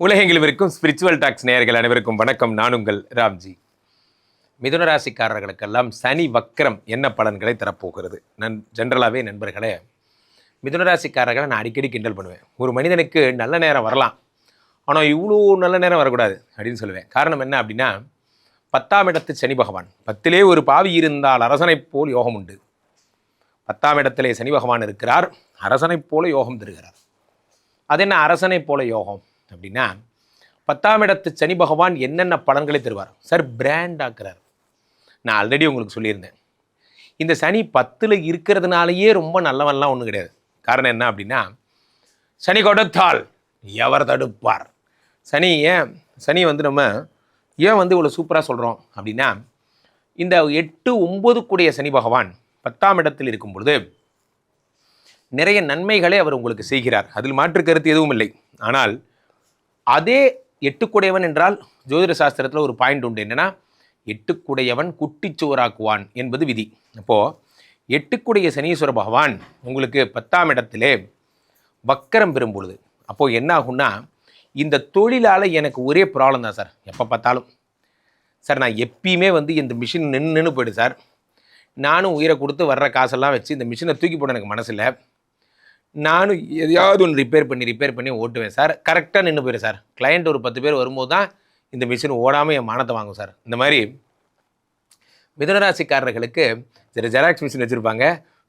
உலகெங்கிலும் இருக்கும் spiritual tax நேயர்கள் அனைவருக்கும் வணக்கம். நான் உங்கள் ராம்ஜி. மிதுன ராசிக்காரர்களுக்கெல்லாம் சனி வக்ரம் என்ன பலன்களை தரப்போகிறது? ஜென்ரலாகவே நண்பர்களே, மிதுன ராசிக்காரர்களை நான் அடிக்கடி கிண்டல் பண்ணுவேன். ஒரு மனிதனுக்கு நல்ல நேரம் வரலாம், ஆனால் இவ்வளோ நல்ல நேரம் வரக்கூடாது அப்படின்னு சொல்லுவேன். காரணம் என்ன அப்படின்னா, 10ஆம் இடத்து சனி பகவான். 10லே ஒரு பாவி இருந்தால் அரசனை போல் யோகம் உண்டு. 10ஆம் இடத்திலே சனி பகவான் இருக்கிறார், அரசனை போல யோகம் தருகிறார். அது என்ன அரசனை போல யோகம் அப்படின்னா, 10ஆம் இடத்து சனி பகவான் என்னென்ன பலன்களை தருவார்? சார், பிராண்ட் ஆக்குறார். நான் ஆல்ரெடி உங்களுக்கு சொல்லியிருந்தேன், இந்த சனி 10ல் இருக்கிறதுனாலேயே ரொம்ப நல்லவன்லாம் ஒன்றும் கிடையாது. காரணம் என்ன அப்படின்னா, சனி கொடுத்தால் எவர் தடுப்பார். சனி வந்து நம்ம ஏன் இவ்வளோ சூப்பராக சொல்கிறோம் அப்படின்னா, இந்த 8, 9 கூடிய சனி பகவான் 10ஆம் இடத்தில் இருக்கும் பொழுது நிறைய நன்மைகளை அவர் உங்களுக்கு செய்கிறார். அதில் மாற்று கருத்து எதுவும் இல்லை. ஆனால் அதே 8 கூடையவன் என்றால் ஜோதிட சாஸ்திரத்தில் ஒரு பாயிண்ட் உண்டு. என்னென்னா, 8 கூடையவன் குட்டிச்சுவராக்குவான் என்பது விதி. அப்போது 8 கூடைய சனீஸ்வர பகவான் உங்களுக்கு 10ஆம் இடத்திலே வக்கரம் பெறும் பொழுது அப்போது என்ன ஆகும்னா, இந்த தொழிலால் எனக்கு ஒரே ப்ராப்ளம் தான் சார். எப்போ பார்த்தாலும் சார், நான் எப்பயுமே இந்த மிஷின் நின்று போய்டு சார். நானும் உயிரை கொடுத்து வர்ற காசெல்லாம் வச்சு இந்த மிஷினை தூக்கி போட எனக்கு மனசில். நானும் எதையாவது ஒன்று ரிப்பேர் பண்ணி ஓட்டுவேன் சார். கரெக்டாக நின்று போயிடும் சார். கிளையண்ட் ஒரு 10 பேர் வரும்போது தான் இந்த மிஷின் ஓடாமல் என் மானத்தை வாங்கும் சார். இந்த மாதிரி மிதுனராசிக்காரர்களுக்கு சரி ஜெராக்ஸ் மிஷின் வச்சுருப்பாங்க.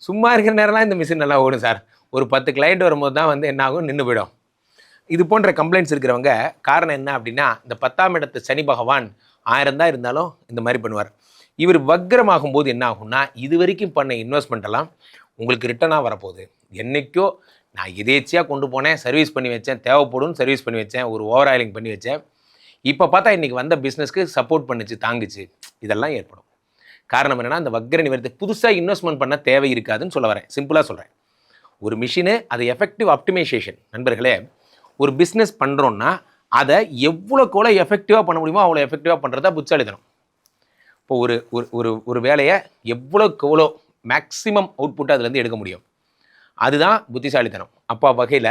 சும்மா இருக்கிற நேரம்லாம் இந்த மிஷின் நல்லா ஓடும் சார். ஒரு 10 கிளையண்ட் வரும்போது தான் என்ன ஆகும், நின்று போயிடும். இது போன்ற கம்ப்ளைண்ட்ஸ் இருக்கிறவங்க காரணம் என்ன அப்படின்னா, இந்த 10ஆம் இடத்து சனி பகவான் 1000 தான் இருந்தாலும் இந்த மாதிரி பண்ணுவார். இவர் வக்ரமாகும் போது என்ன ஆகும்னா, இது வரைக்கும் பண்ண இன்வெஸ்ட்மெண்ட்டெல்லாம் உங்களுக்கு ரிட்டர்னாக வரப்போகுது. என்றைக்கோ நான் எதேச்சியாக கொண்டு போனேன், சர்வீஸ் பண்ணி வச்சேன், தேவைப்படும் சர்வீஸ் பண்ணி வச்சேன், ஒரு ஓவர் ஆயிலிங் பண்ணி வச்சேன். இப்போ பார்த்தா இன்றைக்கி வந்த பிஸ்னஸ்க்கு சப்போர்ட் பண்ணிச்சு, தாங்குச்சு. இதெல்லாம் ஏற்படும். காரணம் என்னென்னா, அந்த வக்ர நிவர்த்தி புதுசாக இன்வெஸ்ட்மெண்ட் பண்ண தேவை இருக்காதுன்னு சொல்ல வரேன். சிம்பிளாக சொல்கிறேன். ஒரு மிஷினு அது எஃபெக்டிவ் ஆப்டிமைசேஷன். நண்பர்களே, ஒரு பிஸ்னஸ் பண்ணுறோன்னா அதை எவ்வளோக்கு எஃபெக்டிவாக பண்ண முடியுமோ அவ்வளோ எஃபெக்டிவாக பண்ணுறதா புத்தாலித்தனம். இப்போ ஒரு வேலையை எவ்வளோக்கு மேக்ஸிமம் அவுட்புட் அதுலேருந்து எடுக்க முடியும், அதுதான் புத்திசாலித்தனம். அப்போ வகையில்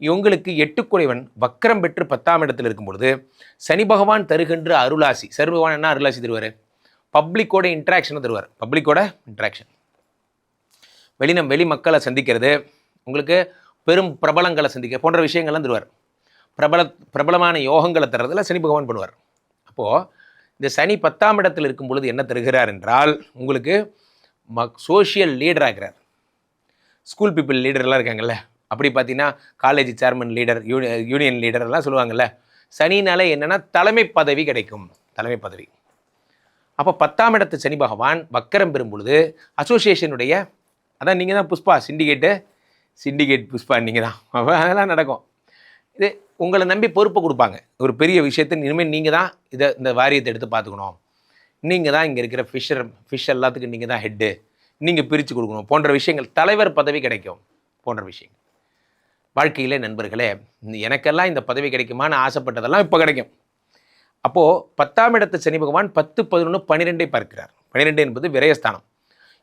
இவங்களுக்கு 8 கூடையவன் வக்கரம் பெற்று 10ஆம் இடத்தில் இருக்கும் பொழுது சனி பகவான் தருகின்ற அருளாசி. சனி பகவான் என்ன அருளாசி தருவார்? பப்ளிக்கோட இன்ட்ராக்ஷனை தருவார். பப்ளிக்கோட இன்ட்ராக்ஷன், வெளி மக்களை சந்திக்கிறது, உங்களுக்கு பெரும் பிரபலங்களை சந்திக்க போன்ற விஷயங்கள்லாம் தருவார். பிரபலமான யோகங்களை தர்றதில் சனி பகவான் பண்ணுவார். அப்போது இந்த சனி 10ஆம் இடத்தில் இருக்கும் பொழுது என்ன தருகிறார் என்றால், உங்களுக்கு சோஷியல் லீடர் ஆகிறார். ஸ்கூல் பீப்புள் லீடர்லாம் இருக்காங்கல்ல, அப்படி பார்த்தீங்கன்னா college chairman leader, union leader எல்லாம் சொல்லுவாங்கள்ல. சனினால என்னென்னா தலைமை பதவி கிடைக்கும், தலைமை பதவி. அப்போ 10ஆம் இடத்து சனி பகவான் வக்கரம் பெறும் பொழுது அசோசியேஷனுடைய, அதான் நீங்கள் தான் புஷ்பா, சிண்டிகேட் புஷ்பா நீங்கள் தான். அப்போ அதெல்லாம் நடக்கும். இது உங்களை நம்பி பொறுப்பை கொடுப்பாங்க. ஒரு பெரிய விஷயத்தை இனிமேல் நீங்கள் தான் இந்த வாரியத்தை எடுத்து பார்த்துக்கணும், நீங்கள் தான் இங்கே இருக்கிற ஃபிஷ் எல்லாத்துக்கும் நீங்கள் தான் ஹெட்டு, நீங்கள் பிரித்து கொடுக்கணும் போன்ற விஷயங்கள், தலைவர் பதவி கிடைக்கும் போன்ற விஷயங்கள். வாழ்க்கையிலே நண்பர்களே, எனக்கெல்லாம் இந்த பதவி கிடைக்குமான்னு ஆசைப்பட்டதெல்லாம் இப்போ கிடைக்கும். அப்போது 10ஆம் இடத்து சனி பகவான் 10, 11, 12 பார்க்கிறார். 12 என்பது விரயஸ்தானம்.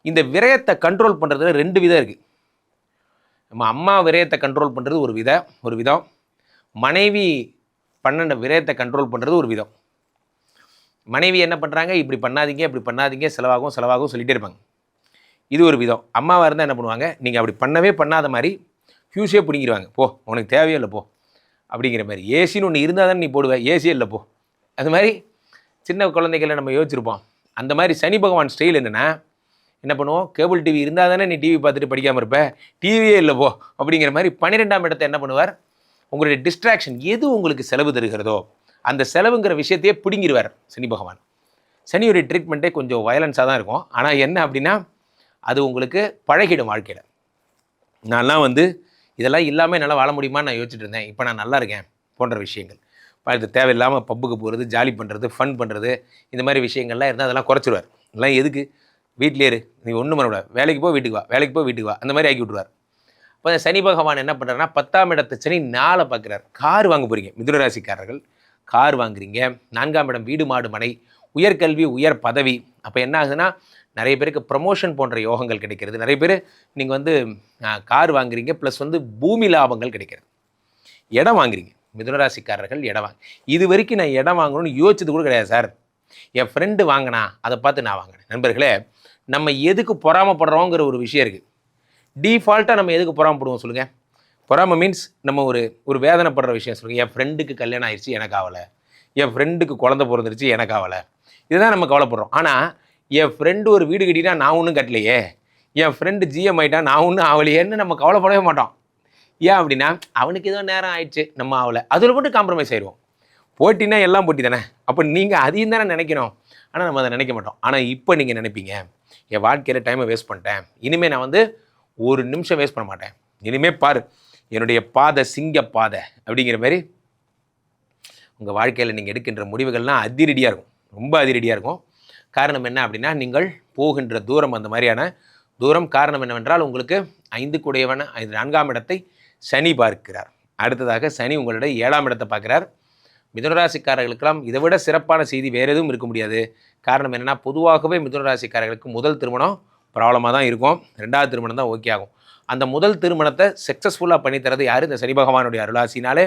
இந்த விரயத்தை கண்ட்ரோல் பண்ணுறதுல 2 விதம் இருக்குது. நம்ம அம்மா விரயத்தை கண்ட்ரோல் பண்ணுறது ஒரு விதம், மனைவி பண்ண விரயத்தை கண்ட்ரோல் பண்ணுறது ஒரு விதம். மனைவி என்ன பண்ணுறாங்க, இப்படி பண்ணாதீங்க, செலவாகும் சொல்லிகிட்டே இருப்பாங்க. இது ஒரு விதம். அம்மாவாக இருந்தால் என்ன பண்ணுவாங்க, நீங்கள் அப்படி பண்ணாத மாதிரி ஃபியூஸே பிடிங்கிடுவாங்க. போ, உனக்கு தேவையே இல்லை போ அப்படிங்கிற மாதிரி. ஏசின்னு ஒன்று இருந்தால் தானே நீ போடுவேன், ஏசியே இல்லை போ. அது மாதிரி சின்ன குழந்தைகளை நம்ம யோசிச்சிருப்போம். அந்த மாதிரி சனி பகவான் ஸ்டைல் என்னென்னா, என்ன பண்ணுவோம், கேபிள் டிவி இருந்தால் தானே நீ டிவி பார்த்துட்டு படிக்காமல் இருப்ப, டிவியே இல்லை போ அப்படிங்கிற மாதிரி. 12ஆம் இடத்தை என்ன பண்ணுவார், உங்களுடைய டிஸ்ட்ராக்ஷன் எது உங்களுக்கு செலவு தருகிறதோ அந்த செலவுங்கிற விஷயத்தையே பிடுங்கிடுவார் சனி பகவான். சனியுடைய ட்ரீட்மெண்ட்டே கொஞ்சம் வயலன்ஸாக தான் இருக்கும். ஆனால் என்ன அப்படின்னா, அது உங்களுக்கு பழகிடும் வாழ்க்கையில். நான்லாம் இதெல்லாம் இல்லாமல் என்னால் வாழ முடியுமான்னு நான் யோசிச்சுட்டு இருந்தேன். இப்போ நான் நல்லா இருக்கேன் போன்ற விஷயங்கள். இது தேவையில்லாமல் பப்புக்கு போகிறது, ஜாலி பண்ணுறது, ஃபன் பண்ணுறது, இந்த மாதிரி விஷயங்கள்லாம் இருந்தால் அதெல்லாம் குறைச்சிடுவார். இதெல்லாம் எதுக்கு, வீட்டிலே இரு, நீ ஒன்றும் பண்ணக்கூடாது, வேலைக்கு போ வீட்டுக்கு வா அந்த மாதிரி ஆக்கி விட்டுருவார். இப்போ சனி பகவான் என்ன பண்ணுறாருன்னா, 10ஆம் இடத்து சனி 4 பார்க்குறார். கார் வாங்க போகிறீங்க மிதுனராசிக்காரர்கள், கார் வாங்குறீங்க. 4ஆம் இடம் வீடு மாடு மனை, உயர்கல்வி உயர் பதவி. அப்போ என்ன ஆகுதுன்னா, நிறைய பேருக்கு ப்ரமோஷன் போன்ற யோகங்கள் கிடைக்கிறது. நிறைய பேர் நீங்கள் கார் வாங்குறீங்க, ப்ளஸ் பூமி லாபங்கள் கிடைக்கிறது. இடம் வாங்குறீங்க, மிதுனராசிக்காரர்கள் இடம் வாங்க. இது வரைக்கும் நான் இடம் வாங்கணும்னு யோசிச்சது கூட கிடையாது சார். என் ஃப்ரெண்டு வாங்கினா அதை பார்த்து நான் வாங்கினேன். நண்பர்களே, நம்ம எதுக்கு பொறாமப்படுறோங்கிற ஒரு விஷயம் இருக்குது. டீஃபால்ட்டாக நம்ம எதுக்கு பொறாமப்படுவோம் சொல்லுங்கள்? பொறாமை மீன்ஸ் நம்ம ஒரு வேதனைப்படுற விஷயம் சொல்லுங்கள். என் ஃப்ரெண்டுக்கு கல்யாணம் ஆயிடுச்சு, எனக்கு ஆகலை. என் ஃப்ரெண்டுக்கு குழந்தை பிறந்துருச்சு, எனக்கு ஆகலை. இதுதான் நம்ம கவலைப்படுறோம். ஆனால் என் ஃப்ரெண்டு ஒரு வீடு கட்டிட்டா நான் ஒன்றும் கட்டலையே, என் ஃப்ரெண்டு ஜிஎம் ஆகிட்டா நான் ஒன்றும் ஆகலையேன்னு நம்ம கவலைப்படவே மாட்டோம். ஏன் அப்படின்னா அவனுக்கு ஏதோ நேரம் ஆயிடுச்சு, நம்ம ஆகலை, அதில் மட்டும் காம்ப்ரமைஸ் ஆயிடுவோம். போட்டினா எல்லாம் போட்டி தானே. அப்போ நீங்கள் அதையும் தானே நினைக்கணும். ஆனால் நம்ம அதை நினைக்க மாட்டோம். ஆனால் இப்போ நீங்கள் நினைப்பீங்க, என் வாழ்க்கையில் டைமை வேஸ்ட் பண்ணிட்டேன், இனிமேல் நான் ஒரு நிமிஷம் வேஸ்ட் பண்ண மாட்டேன், இனிமேல் பாரு என்னுடைய பாதை சிங்க பாதை அப்படிங்கிற மாதிரி உங்கள் வாழ்க்கையில் நீங்கள் எடுக்கின்ற முடிவுகள்லாம் அதிரடியாக இருக்கும், ரொம்ப அதிரடியாக இருக்கும். காரணம் என்ன அப்படின்னா நீங்கள் போகின்ற தூரம் அந்த மாதிரியான தூரம். காரணம் என்னவென்றால் உங்களுக்கு 5க்குடையவன 4ஆம் இடத்தை சனி பார்க்கிறார். அடுத்ததாக சனி உங்களுடைய 7ஆம் இடத்தை பார்க்குறார். மிதுனராசிக்காரர்களுக்கெல்லாம் இதை விட சிறப்பான செய்தி வேறு எதுவும் இருக்க முடியாது. காரணம் என்னென்னா, பொதுவாகவே மிதுனராசிக்காரர்களுக்கு முதல் திருமணம் ப்ராப்ளமாக தான் இருக்கும், 2வது திருமணம் தான் ஓகே ஆகும். அந்த முதல் திருமணத்தை சக்ஸஸ்ஃபுல்லாக பண்ணித்தரது யார்? இந்த சனி பகவானுடைய அருளாசினாலே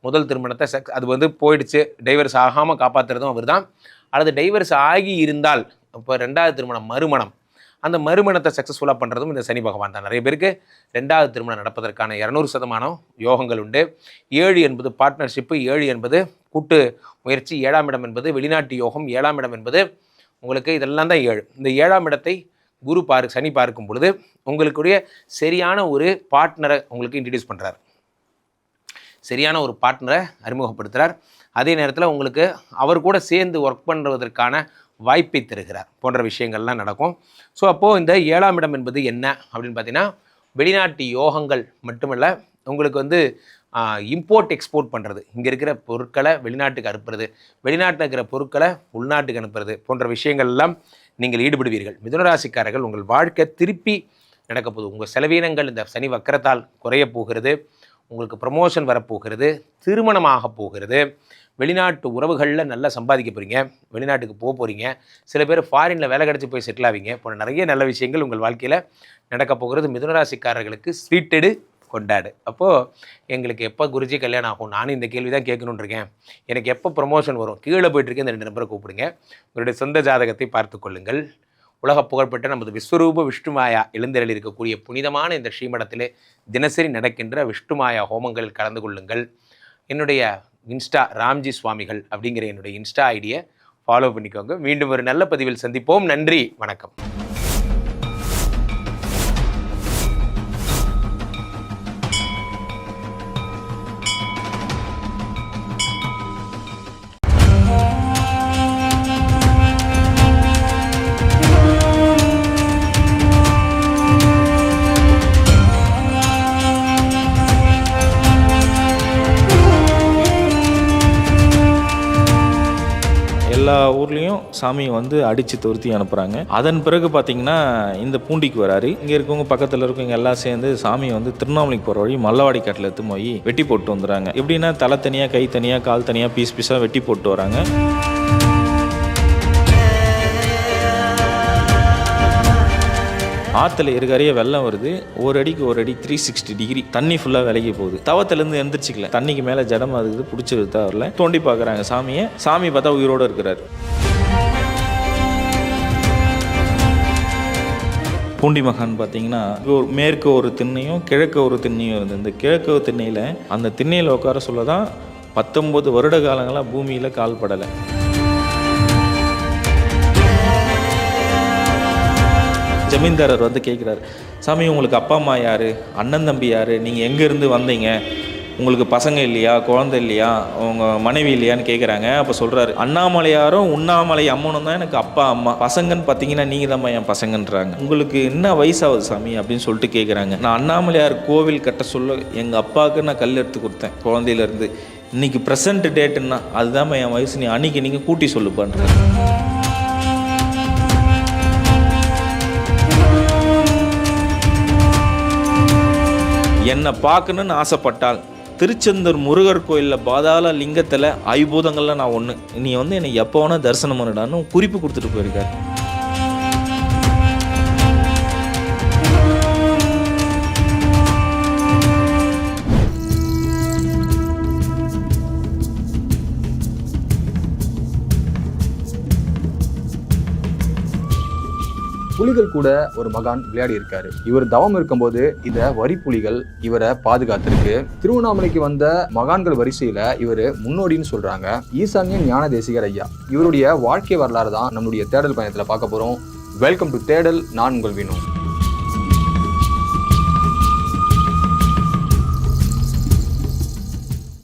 முதல் திருமணத்தை அது போயிடுச்சு, டைவர்ஸ் ஆகாமல் காப்பாற்றுறதும் அவர் தான். அல்லது டைவர்ஸ் ஆகி இருந்தால் இப்போ 2வது திருமணம் மறுமணம், அந்த மறுமணத்தை சக்ஸஸ்ஃபுல்லாக பண்ணுறதும் இந்த சனி பகவான் தான். நிறைய பேருக்கு 2வது திருமணம் நடப்பதற்கான 200% யோகங்கள் உண்டு. 7 என்பது பார்ட்னர்ஷிப்பு, 7 என்பது கூட்டு முயற்சி, 7ஆம் இடம் என்பது வெளிநாட்டு யோகம், 7ஆம் இடம் என்பது உங்களுக்கு இதெல்லாம் தான் 7. இந்த 7ஆம் இடத்தை சனி பார்க்கும் பொழுது உங்களுக்குரிய சரியான ஒரு பார்ட்னரை உங்களுக்கு இன்ட்ரடியூஸ் பண்ணுறார், சரியான ஒரு பார்ட்னரை அறிமுகப்படுத்துகிறார். அதே நேரத்தில் உங்களுக்கு அவர் கூட சேர்ந்து ஒர்க் பண்ணுவதற்கான வாய்ப்பை தருகிறார் போன்ற விஷயங்கள்லாம் நடக்கும். ஸோ அப்போது இந்த 7ஆம் இடம் என்பது என்ன அப்படின்னு பார்த்தீங்கன்னா, வெளிநாட்டு யோகங்கள் மட்டுமல்ல, உங்களுக்கு இம்போர்ட் எக்ஸ்போர்ட் பண்ணுறது, இங்கே இருக்கிற பொருட்களை வெளிநாட்டுக்கு அனுப்புறது, வெளிநாட்டில் இருக்கிற பொருட்களை உள்நாட்டுக்கு அனுப்புறது போன்ற விஷயங்கள் எல்லாம் நீங்கள் ஈடுபடுவீர்கள். மிதுனராசிக்காரர்கள் உங்கள் வாழ்க்கை திருப்பி நடக்க போகுது. உங்கள் செலவீனங்கள் இந்த சனி வக்கரத்தால் குறைய போகிறது. உங்களுக்கு ப்ரமோஷன் வரப்போகிறது, திருமணமாக போகிறது, வெளிநாட்டு உறவுகளில் நல்லா சம்பாதிக்க போகிறீங்க, வெளிநாட்டுக்கு போகிறீங்க, சில பேர் ஃபாரினில் வேலை கிடச்சி போய் செட்டில் ஆவீங்க போன்ற நிறைய நல்ல விஷயங்கள் உங்கள் வாழ்க்கையில் நடக்க போகிறது. மிதுனராசிக்காரர்களுக்கு ஸ்வீட்டெடு கொண்டாடு. அப்போது எங்களுக்கு எப்போ குருஜி கல்யாணம் ஆகும், நானும் இந்த கேள்வி தான் கேட்கணுன்னு இருக்கேன், எனக்கு எப்போ ப்ரமோஷன் வரும், கீழே போய்ட்டுருக்கேன், இந்த 2 நம்பரை கூப்பிடுங்க. உங்களுடைய சொந்த ஜாதகத்தை பார்த்து கொள்ளுங்கள். உலக புகழ்பெற்ற நமது விஸ்வரூப விஷ்ணுமாயா எழுந்தருளி இருக்கக்கூடிய புனிதமான இந்த ஸ்ரீமடத்திலே தினசரி நடக்கின்ற விஷ்ணுமாயா ஹோமங்களில் கலந்து கொள்ளுங்கள். என்னுடைய இன்ஸ்டா ராம்ஜி சுவாமிகள் அப்படிங்கிற என்னுடைய இன்ஸ்டா ஐடியை ஃபாலோ பண்ணிக்கோங்க. மீண்டும் ஒரு நல்ல பதிவில் சந்திப்போம். நன்றி, வணக்கம். எல்லா ஊர்லேயும் சாமியை அடித்து துரத்தி அனுப்புகிறாங்க. அதன் பிறகு பார்த்தீங்கன்னா இந்த பூண்டிக்கு வராரு. இங்கே இருக்கவங்க பக்கத்தில் இருக்கவங்க எல்லாம் சேர்ந்து சாமியை திருவண்ணாமலைக்கு போகிற வழி மல்லவாடி காட்டில் எடுத்து போய் வெட்டி போட்டு வந்துடுறாங்க. எப்படின்னா தலை தனியாக, கை தனியாக, கால் தனியாக, பீஸ் பீஸாக வெட்டி போட்டு வராங்க. ஆற்றுல இருக்காரையே வெள்ளம் வருது. ஒரு அடிக்கு ஒரு அடி 360 டிகிரி தண்ணி ஃபுல்லாக விலகி போகுது. தவத்திலேருந்து எந்திரிச்சிக்கல, தண்ணிக்கு மேலே ஜடம் அதுக்கு பிடிச்சிருது. அவரில் தோண்டி பார்க்குறாங்க சாமியை. சாமி பார்த்தா உயிரோடு இருக்கிறார். பூண்டி மகான் பார்த்தீங்கன்னா மேற்கு ஒரு திண்ணையும் கிழக்கு ஒரு திண்ணையும் இருந்தது. இந்த கிழக்கு திண்ணையில் அந்த திண்ணையில் உட்கார சொல்ல தான் 19 வருட காலங்களாக பூமியில் கால் படலை. ஜமீன்தாரர் கேட்குறாரு, சாமி உங்களுக்கு அப்பா அம்மா யார், அண்ணன் தம்பி யார், நீங்கள் எங்கேருந்து வந்தீங்க, உங்களுக்கு பசங்க இல்லையா, குழந்தை இல்லையா, உங்கள் மனைவி இல்லையான்னு கேட்குறாங்க. அப்போ சொல்கிறாரு, அண்ணாமலையாரும் உண்ணாமலை அம்மனும் தான் எனக்கு அப்பா அம்மா, பசங்கன்னு பார்த்தீங்கன்னா நீங்கள் தான் என் பசங்கன்றாங்க. உங்களுக்கு என்ன வயசாகுது சாமி அப்படின்னு சொல்லிட்டு கேட்குறாங்க. நான் அண்ணாமலையார் கோவில் கட்ட சொல்ல எங்கள் அப்பாவுக்கு நான் கல் எடுத்து கொடுத்தேன் குழந்தையிலேருந்து. இன்றைக்கி ப்ரெசன்ட் டேட்டுன்னா அதுதான் என் வயசு, நீ அன்றைக்கி நீங்கள் கூட்டி சொல்லு பண்ணுறேன். என்னை பார்க்கணுன்னு ஆசைப்பட்டால் திருச்செந்தூர் முருகர் கோயிலில் பாதாள லிங்கத்தில் ஐபூதங்களில் நான் ஒன்று, நீ என்னை எப்போ வேணால் தரிசனம் பண்ணிடான்னு குறிப்பு கொடுத்துட்டு போயிருக்காரு. புலிகள் கூட ஒரு மகான் விளையாடி இருக்காரு. இவர் தவம் இருக்கும்போது இந்த வரி புலிகள் இவரை பாதுகாத்திருக்கு. திருவண்ணாமலைக்கு வந்த மகான்கள் வரிசையில இவர் முன்னோடின்னு சொல்றாங்க. ஈசான்ய ஞான தேசிகர் ஐயா. இவருடைய வாழ்க்கை வரலாறு தான் நம்மளுடைய தேடல் பயணத்துல பார்க்க போறோம். வெல்கம் டு தேடல். நான் உங்கள் வினு.